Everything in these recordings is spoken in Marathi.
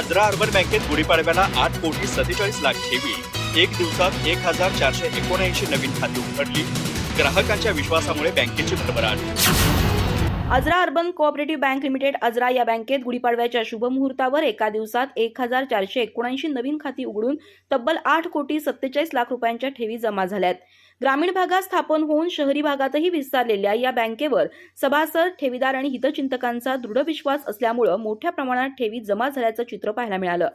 आजरा अर्बन बँकेत गुढीपाडव्याला 8,47,00,000 ठेवी, एक दिवसात 1,479 नवीन खाती उघडली. ग्राहकांच्या विश्वासामुळे बँकेची भरभराट. Ajara urban cooperative bank limited Ajara या बँकेत गुढीपाडव्याच्या शुभमुहूर्तावर एका दिवसात 1,479 नवीन खाती उघडून तब्बल 8,47,00,000 रुपयांच्या ठेवी जमा झाल्यात. ग्रामीण भागात स्थापन होऊन शहरी भागातही विस्तारलेल्या या बँकेवर सभासद, ठेवीदार आणि हितचिंतकांचा दृढ विश्वास असल्यामुळे मोठ्या प्रमाणात ठेवी जमा झाल्याचं चित्र पाहायला मिळालं.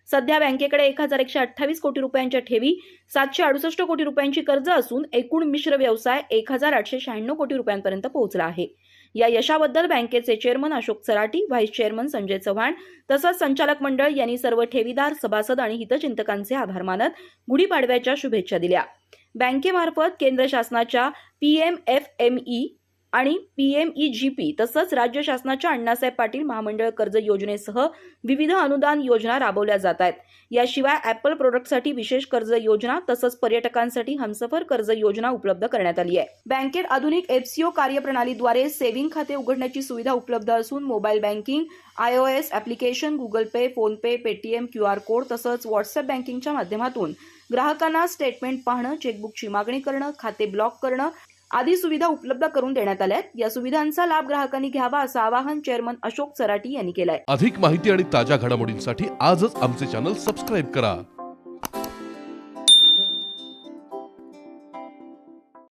सध्या बँकेकडे 1,128 कोटी रुपयांच्या ठेवी, 768 कोटी रुपयांची कर्ज असून एकूण मिश्र व्यवसाय 1,896 कोटी रुपयांपर्यंत पोहोचला आहे. या यशाबद्दल बँकेचे chairman Ashok Sarati, vice chairman Sanjay Chavan तसंच संचालक मंडळ यांनी सर्व ठेवीदार, सभासद आणि हितचिंतकांचे आभार मानत गुढीपाडव्याच्या शुभेच्छा दिल्या. बँकेमार्फत केंद्र शासनाच्या PMFME आणि PMEGP तसंच राज्य शासनाच्या अण्णासाहेब पाटील महामंडळ कर्ज योजनेसह विविध अनुदान योजना राबवल्या जात आहेत. याशिवाय ॲपल प्रोडक्टसाठी विशेष कर्ज योजना तसंच पर्यटकांसाठी हमसफर कर्ज योजना उपलब्ध करण्यात आली आहे. बँकेत आधुनिक FCO कार्यप्रणालीद्वारे सेव्हिंग खाते उघडण्याची सुविधा उपलब्ध असून mobile banking, iOS application, Google Pay, PhonePe, Paytm, QR code तसंच व्हॉट्सअप बँकिंगच्या माध्यमातून ग्राहकांना स्टेटमेंट पाहणं, चेकबुकची मागणी करणं, खाते ब्लॉक करणं आदी सुविधा उपलब्ध करून देण्यात आल्या. या सुविधांचा लाभ ग्राहकांनी घ्यावा असं आवाहन चेअरमन अशोक सराटी यांनी केलंय. अधिक माहिती आणि ताज्या घडामोडींसाठी आजच आमचे चॅनल सबस्क्राईब करा.